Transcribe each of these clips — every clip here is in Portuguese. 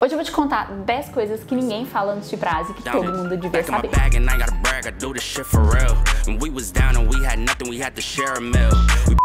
Hoje eu vou te contar 10 coisas que ninguém fala antes de ir pra Ásia que todo mundo devia saber.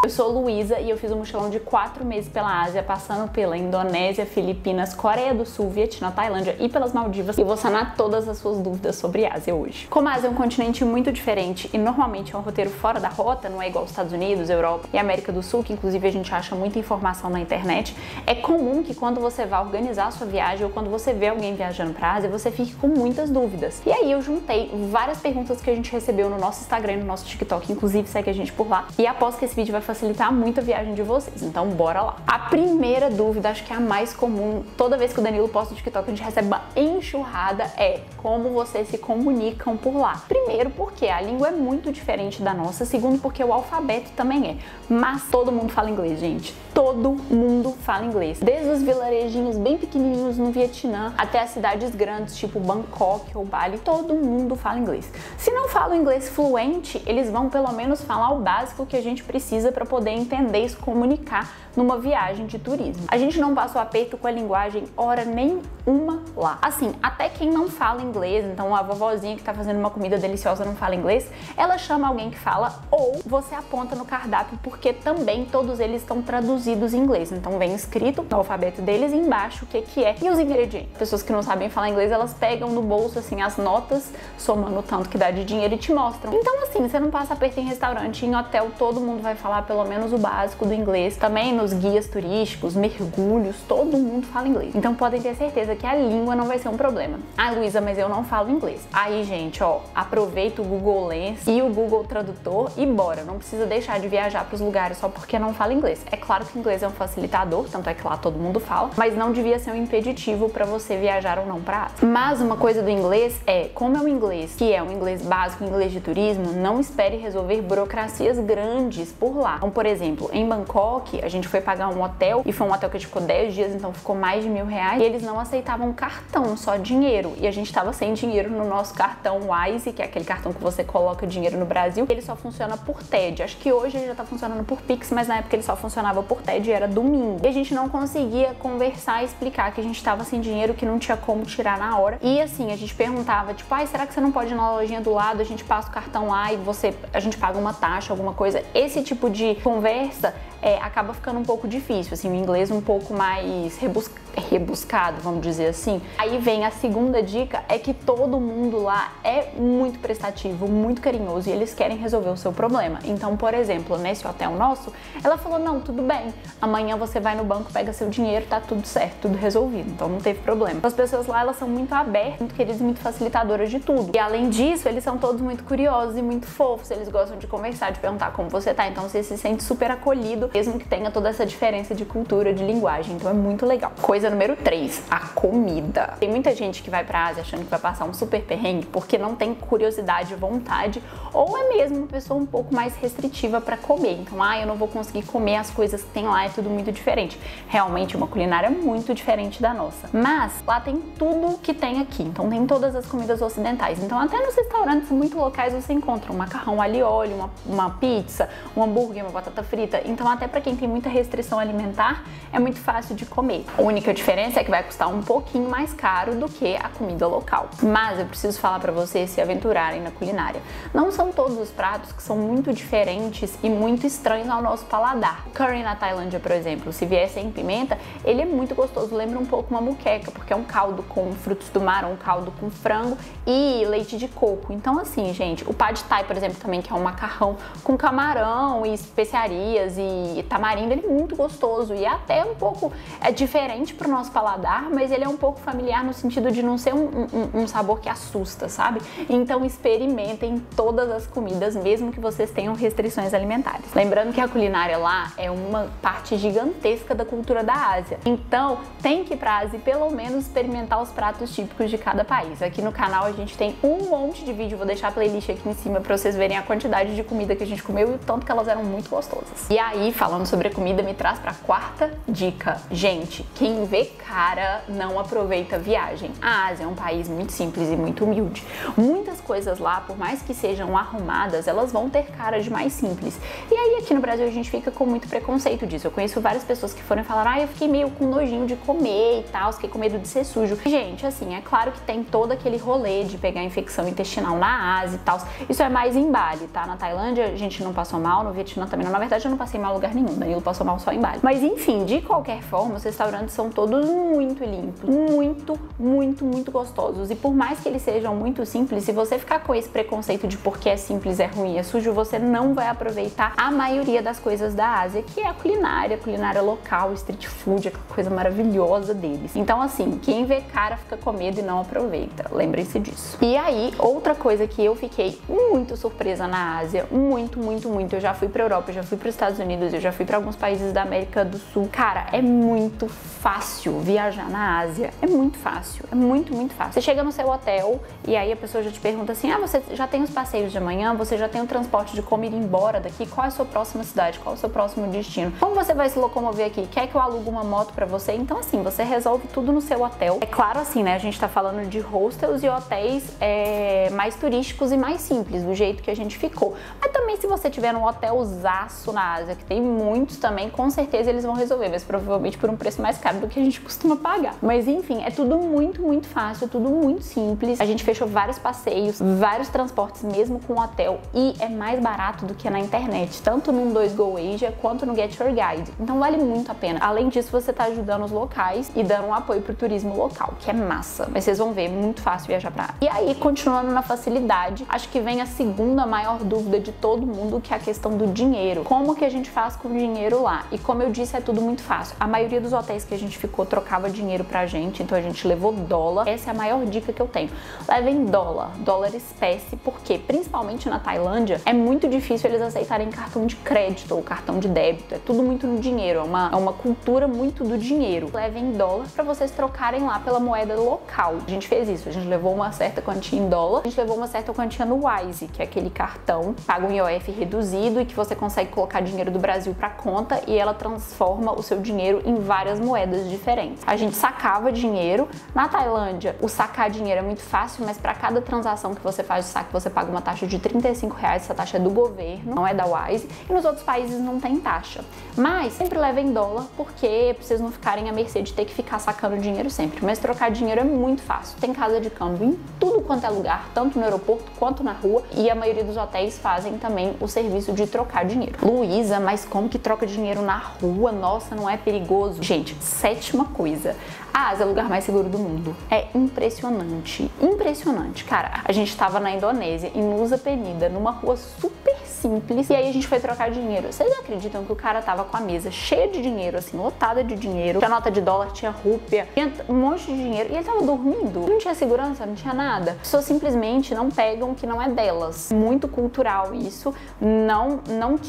Eu sou Luísa e eu fiz um mochilão de 4 meses pela Ásia, passando pela Indonésia, Filipinas, Coreia do Sul, Vietnã, Tailândia e pelas Maldivas. E vou sanar todas as suas dúvidas sobre a Ásia hoje. Como a Ásia é um continente muito diferente e normalmente é um roteiro fora da rota, não é igual aos Estados Unidos, Europa e América do Sul, que inclusive a gente acha muita informação na internet, é comum que quando você vai organizar a sua viagem ou quando você vê alguém viajando pra Ásia, você fique com muitas dúvidas. E aí eu juntei várias perguntas que a gente recebeu no nosso Instagram e no nosso TikTok, inclusive segue a gente por lá. E aposto que esse vídeo vai facilitar muito a viagem de vocês, então bora lá. A primeira dúvida, acho que é a mais comum, toda vez que o Danilo posta no TikTok a gente recebe uma enxurrada, é como vocês se comunicam por lá. Primeiro porque a língua é muito diferente da nossa, segundo porque o alfabeto também é, mas todo mundo fala inglês, gente. Todo mundo fala inglês. Desde os vilarejinhos bem pequenininhos no Vietnã até as cidades grandes, tipo Bangkok ou Bali, todo mundo fala inglês. Se não fala inglês fluente, eles vão pelo menos falar o básico que a gente precisa para poder entender e se comunicar numa viagem de turismo. A gente não passa o aperto com a linguagem hora nenhuma lá. Assim, até quem não fala inglês, então a vovozinha que tá fazendo uma comida deliciosa não fala inglês, ela chama alguém que fala ou você aponta no cardápio porque também todos eles estão traduzidos em inglês. Então vem escrito no alfabeto deles embaixo o que é e os ingredientes. Pessoas que não sabem falar inglês, elas pegam no bolso assim as notas, somando o tanto que dá de dinheiro e te mostram. Então assim, você não passa aperto em restaurante, em hotel, todo mundo vai falar pelo menos o básico do inglês. Também nos guias turísticos, mergulhos, todo mundo fala inglês. Então podem ter certeza que a língua não vai ser um problema. Ah, Luísa, mas eu não falo inglês. Aí, gente, ó, aproveita o Google Lens e o Google Tradutor e bora. Não precisa deixar de viajar para os lugares só porque não fala inglês. É claro que o inglês é um facilitador, tanto é que lá todo mundo fala, mas não devia ser um impeditivo para você viajar ou não para Ásia. Mas uma coisa do inglês é, como é um inglês que é um inglês básico, um inglês de turismo, não espere resolver burocracias grandes por lá. Então, por exemplo, em Bangkok, a gente foi pagar um hotel e foi um hotel que a gente ficou 10 dias, então ficou mais de R$1.000 e eles não aceitavam cartão, só dinheiro. E a gente tava sem dinheiro no nosso cartão Wise, que é aquele cartão que você coloca dinheiro no Brasil. Ele só funciona por TED. Acho que hoje ele já tá funcionando por Pix, mas na época ele só funcionava por TED e era domingo. E a gente não conseguia conversar e explicar que a gente tava sem dinheiro, que não tinha como tirar na hora. E assim, a gente perguntava, tipo, ai, será que você não pode ir na lojinha do lado, a gente passa o cartão lá e a gente paga uma taxa, alguma coisa. Esse tipo de conversa acaba ficando um pouco difícil, assim, o inglês um pouco mais rebuscado, vamos dizer assim. Aí vem a segunda dica, é que todo mundo lá é muito prestativo, muito carinhoso e eles querem resolver o seu problema. Então, por exemplo, nesse hotel nosso, ela falou, não, tudo bem, amanhã você vai no banco, pega seu dinheiro, tá tudo certo, tudo resolvido, então não teve problema. As pessoas lá, elas são muito abertas, muito queridas e muito facilitadoras de tudo. E além disso, eles são todos muito curiosos e muito fofos, eles gostam de conversar, de perguntar como você tá, então você se sente super acolhido, mesmo que tenha toda essa diferença de cultura, de linguagem, então é muito legal. Coisa número 3, a comida. Tem muita gente que vai pra Ásia achando que vai passar um super perrengue porque não tem curiosidade, vontade, ou é mesmo uma pessoa um pouco mais restritiva pra comer. Então, eu não vou conseguir comer as coisas que tem lá, é tudo muito diferente. Realmente, uma culinária muito diferente da nossa. Mas lá tem tudo que tem aqui, então tem todas as comidas ocidentais. Então, até nos restaurantes muito locais você encontra um macarrão alho e óleo, uma pizza, um hambúrguer, uma batata frita. Então, até pra quem tem muita restrição alimentar, é muito fácil de comer. A única diferença é que vai custar um pouquinho mais caro do que a comida local. Mas eu preciso falar pra vocês se aventurarem na culinária. Não são todos os pratos que são muito diferentes e muito estranhos ao nosso paladar. O curry na Tailândia, por exemplo, se vier sem pimenta, ele é muito gostoso, lembra um pouco uma moqueca, porque é um caldo com frutos do mar, um caldo com frango e leite de coco. Então assim, gente, o pad thai, por exemplo, também, que é um macarrão com camarão e especiarias e tamarindo, ele é muito gostoso e até um pouco diferente pro nosso paladar, mas ele é um pouco familiar no sentido de não ser um sabor que assusta, sabe? Então experimentem todas as comidas, mesmo que vocês tenham restrições alimentares. Lembrando que a culinária lá é uma parte gigantesca da cultura da Ásia. Então tem que ir pra Ásia e pelo menos experimentar os pratos típicos de cada país. Aqui no canal a gente tem um monte de vídeo, vou deixar a playlist aqui em cima pra vocês verem a quantidade de comida que a gente comeu e o tanto que elas eram muito gostosas. E aí, falando sobre a comida, me traz pra quarta dica. Gente, quem vê cara, não aproveita a viagem. A Ásia é um país muito simples e muito humilde. Muitas coisas lá, por mais que sejam arrumadas, elas vão ter cara de mais simples. E aí aqui no Brasil a gente fica com muito preconceito disso. Eu conheço várias pessoas que foram falar, eu fiquei meio com nojinho de comer e tal, fiquei com medo de ser sujo. Gente, assim, é claro que tem todo aquele rolê de pegar infecção intestinal na Ásia e tal. Isso é mais em Bali, tá? Na Tailândia a gente não passou mal, no Vietnã também não. Na verdade eu não passei mal em lugar nenhum, Danilo passou mal só em Bali. Mas enfim, de qualquer forma, os restaurantes são todos muito limpos, muito gostosos. E por mais que eles sejam muito simples, se você ficar com esse preconceito de porque é simples, é ruim, é sujo, você não vai aproveitar a maioria das coisas da Ásia, que é a culinária local, street food, aquela coisa maravilhosa deles. Então assim, quem vê cara fica com medo e não aproveita. Lembrem-se disso. E aí, outra coisa que eu fiquei muito surpresa na Ásia, muito. Eu já fui pra Europa, eu já fui para os Estados Unidos, eu já fui para alguns países da América do Sul. Cara, é muito fácil viajar na Ásia. É muito fácil, é muito fácil. Você chega no seu hotel e aí a pessoa já te pergunta assim, você já tem os passeios de amanhã, você já tem o transporte de como ir embora daqui, qual é a sua próxima cidade, qual é o seu próximo destino, como você vai se locomover aqui, quer que eu alugue uma moto pra você? Então assim, você resolve tudo no seu hotel. É claro assim, né, a gente tá falando de hostels e hotéis mais turísticos e mais simples, do jeito que a gente ficou. Mas também se você tiver um hotelzaço na Ásia, que tem muitos também, com certeza eles vão resolver, mas provavelmente por um preço mais caro do que a gente costuma pagar. Mas enfim, é tudo muito fácil, é tudo muito simples. A gente fechou vários passeios, vários transportes mesmo com hotel e é mais barato do que na internet, tanto no 2Go Asia quanto no Get Your Guide. Então vale muito a pena. Além disso, você tá ajudando os locais e dando um apoio pro turismo local, que é massa. Mas vocês vão ver, muito fácil viajar pra lá. E aí, continuando na facilidade, acho que vem a segunda maior dúvida de todo mundo, que é a questão do dinheiro. Como que a gente faz com o dinheiro lá? E como eu disse, é tudo muito fácil. A maioria dos hotéis que a gente ficou trocava dinheiro pra gente, então a gente levou dólar. Essa é a maior dica que eu tenho. Levem dólar espécie, porque principalmente na Tailândia é muito difícil eles aceitarem cartão de crédito ou cartão de débito. É tudo muito no dinheiro, é uma cultura muito do dinheiro. Levem dólar pra vocês trocarem lá pela moeda local. A gente fez isso, a gente levou uma certa quantia em dólar, a gente levou uma certa quantia no Wise, que é aquele cartão, paga um IOF reduzido e que você consegue colocar dinheiro do Brasil pra conta e ela transforma o seu dinheiro em várias moedas diferentes. A gente sacava dinheiro. Na Tailândia, o sacar dinheiro é muito fácil, mas para cada transação que você faz de saque, você paga uma taxa de R$35, essa taxa é do governo, não é da Wise, e nos outros países não tem taxa. Mas sempre levem dólar, porque pra vocês não ficarem à mercê de ter que ficar sacando dinheiro sempre. Mas trocar dinheiro é muito fácil. Tem casa de câmbio em tudo quanto é lugar, tanto no aeroporto quanto na rua, e a maioria dos hotéis fazem também o serviço de trocar dinheiro. Luísa, mas como que troca dinheiro na rua? Nossa, não é perigoso? Gente, sétima coisa. A Ásia é o lugar mais seguro do mundo. É impressionante. Cara, a gente tava na Indonésia, em Nusa Penida, numa rua super simples, e aí a gente foi trocar dinheiro. Vocês acreditam que o cara tava com a mesa cheia de dinheiro, assim, lotada de dinheiro? Tinha nota de dólar, tinha rúpia, tinha um monte de dinheiro, e ele tava dormindo. Não tinha segurança, não tinha nada. As pessoas simplesmente não pegam o que não é delas. Muito cultural isso. Não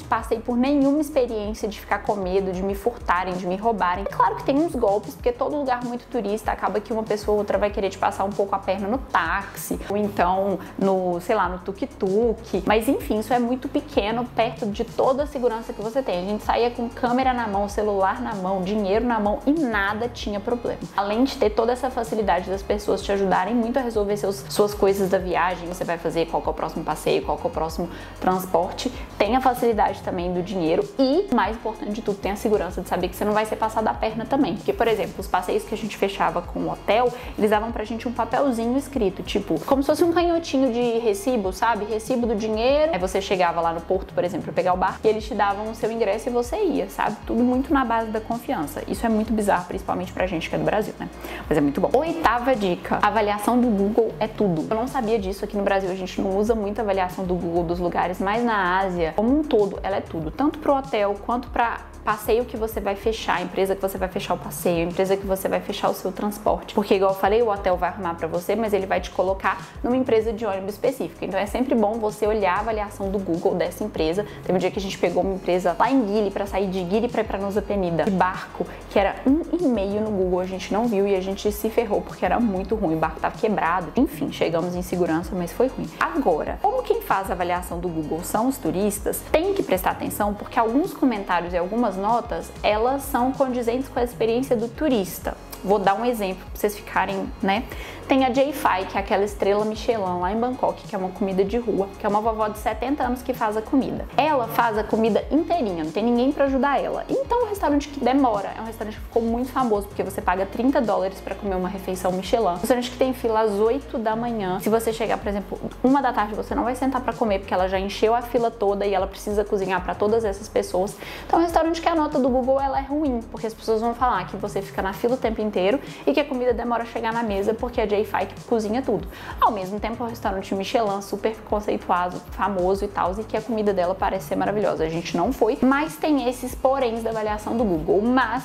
passei por nenhuma experiência de ficar com medo, de me furtarem, de me roubarem. É claro que tem uns golpes, porque todo lugar muito turista acaba que uma pessoa ou outra vai querer te passar um pouco a perna no táxi, ou então no, sei lá, no tuk-tuk. Mas enfim, isso é muito pequeno perto de toda a segurança que você tem. A gente saía com câmera na mão, celular na mão, dinheiro na mão e nada tinha problema. Além de ter toda essa facilidade das pessoas te ajudarem muito a resolver suas coisas da viagem, você vai fazer, qual que é o próximo passeio, qual que é o próximo transporte, tem a facilidade também do dinheiro e, mais importante de tudo, tem a segurança de saber que você não vai ser passado a perna também. Porque, por exemplo, os passeios que a gente fechava com o hotel, eles davam pra gente um papelzinho escrito, tipo, como se fosse um canhotinho de recibo, sabe? Recibo do dinheiro. Aí você chegava lá no porto, por exemplo, pra pegar o barco, e eles te davam o seu ingresso e você ia, sabe? Tudo muito na base da confiança. Isso é muito bizarro, principalmente pra gente que é do Brasil, né? Mas é muito bom. Oitava dica, a avaliação do Google é tudo. Eu não sabia disso, aqui no Brasil a gente não usa muito a avaliação do Google dos lugares, mas na Ásia, como um todo, ela é tudo. Tanto pro hotel, quanto pra passeio que você vai fechar, a empresa que você vai fechar o passeio, a empresa que você vai fechar o seu transporte. Porque, igual eu falei, o hotel vai arrumar pra você, mas ele vai te colocar numa empresa de ônibus específica. Então é sempre bom você olhar a avaliação do Google dessa empresa. Teve um dia que a gente pegou uma empresa lá em Gili pra sair de Gili pra ir pra Nusa Penida, de barco, que era 1,5 no Google, a gente não viu e a gente se ferrou porque era muito ruim, o barco tava quebrado. Enfim, chegamos em segurança, mas foi ruim. Agora, como quem faz a avaliação do Google são os turistas, tem que prestar atenção porque alguns comentários e algumas notas, elas são condizentes com a experiência do turista. vou dar um exemplo pra vocês ficarem, né? Tem a J-Fi, que é aquela estrela Michelin lá em Bangkok, que é uma comida de rua, que é uma vovó de 70 anos que faz a comida. Ela faz a comida inteirinha, não tem ninguém pra ajudar ela. Então, é um restaurante que demora, é um restaurante que ficou muito famoso, porque você paga $30 pra comer uma refeição Michelin. Um restaurante que tem fila às 8 da manhã. Se você chegar, por exemplo, 1 da tarde, você não vai sentar pra comer, porque ela já encheu a fila toda e ela precisa cozinhar pra todas essas pessoas. Então, é um restaurante que a nota do Google ela é ruim, porque as pessoas vão falar que você fica na fila o tempo inteiro e que a comida demora a chegar na mesa, porque a J-Fi que cozinha tudo. Ao mesmo tempo, é um restaurante Michelin super conceituado, famoso e tal, e que a comida dela parece ser maravilhosa. A gente não foi, mas tem esses poréns da avaliação do Google. Mas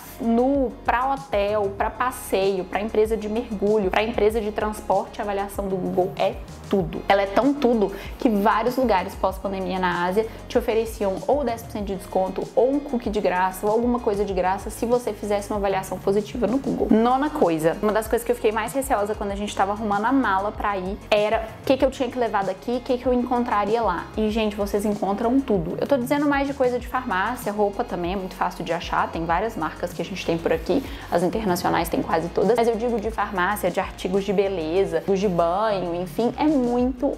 pra hotel, pra passeio, pra empresa de mergulho, pra empresa de transporte, a avaliação do Google é tudo. Ela é tão tudo que vários lugares pós-pandemia na Ásia te ofereciam ou 10% de desconto, ou um cookie de graça, ou alguma coisa de graça se você fizesse uma avaliação positiva no Google. Nona coisa, uma das coisas que eu fiquei mais receosa quando a gente tava arrumando a mala pra ir era o que eu tinha que levar daqui, o que eu encontraria lá. E, gente, vocês encontram tudo. Eu tô dizendo mais de coisa de farmácia, roupa também é muito fácil de achar, tem várias marcas que a gente tem por aqui, as internacionais tem quase todas, mas eu digo de farmácia, de artigos de beleza, de banho, enfim, é muito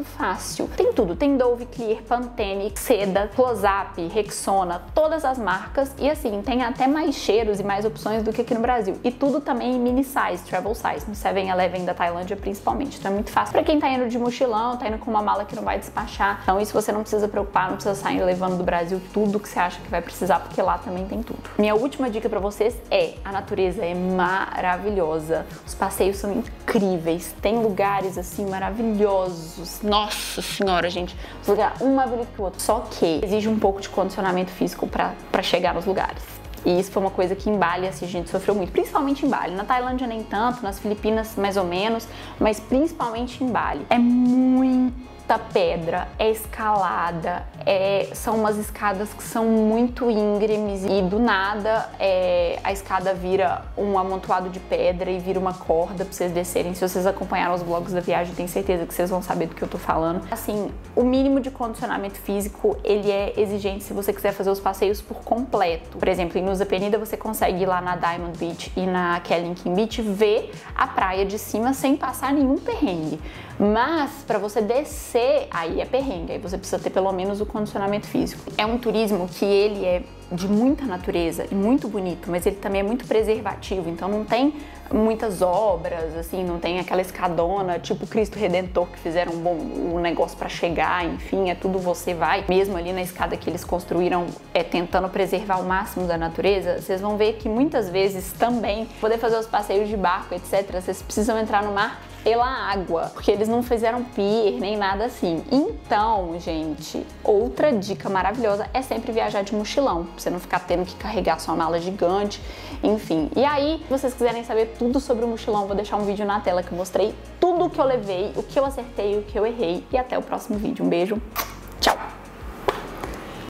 fácil. Tem tudo, tem Dove, Clear, Pantene, Seda, Close-Up, Rexona, todas as marcas e assim, tem até mais cheiros e mais opções do que aqui no Brasil. E tudo também em mini size, travel size, no 7-Eleven da Tailândia principalmente. Então é muito fácil pra quem tá indo de mochilão, tá indo com uma mala que não vai despachar. Então isso você não precisa preocupar, não precisa sair levando do Brasil tudo que você acha que vai precisar, porque lá também tem tudo. Minha última dica pra vocês é, a natureza é maravilhosa, os passeios são incríveis, tem lugares assim maravilhosos, nossa senhora, gente, os lugares um mais bonito que o outro, só que exige um pouco de condicionamento físico pra chegar nos lugares. E isso foi uma coisa que em Bali assim, a gente sofreu muito, principalmente em Bali. Na Tailândia nem tanto, nas Filipinas mais ou menos, mas principalmente em Bali. É muita pedra, é escalada, são umas escadas que são muito íngremes e do nada a escada vira um amontoado de pedra e vira uma corda pra vocês descerem. Se vocês acompanharam os vlogs da viagem, tenho certeza que vocês vão saber do que eu tô falando. Assim, o mínimo de condicionamento físico, ele é exigente se você quiser fazer os passeios por completo. Por exemplo, em Nusa Penida você consegue ir lá na Diamond Beach e na Kelimping Beach ver a praia de cima sem passar nenhum perrengue. Mas para você descer, aí é perrengue, aí você precisa ter pelo menos o condicionamento físico. É um turismo que ele é de muita natureza e muito bonito, mas ele também é muito preservativo, então não tem muitas obras, assim, não tem aquela escadona tipo Cristo Redentor que fizeram um negócio para chegar, enfim, é tudo você vai, mesmo ali na escada que eles construíram, tentando preservar o máximo da natureza. Vocês vão ver que muitas vezes também, poder fazer os passeios de barco, etc, vocês precisam entrar no mar pela água, porque eles não fizeram pier nem nada assim. Então, gente, outra dica maravilhosa é sempre viajar de mochilão, pra você não ficar tendo que carregar sua mala gigante, enfim. E aí, se vocês quiserem saber tudo sobre o mochilão, eu vou deixar um vídeo na tela que eu mostrei tudo o que eu levei, o que eu acertei, o que eu errei. E até o próximo vídeo. Um beijo!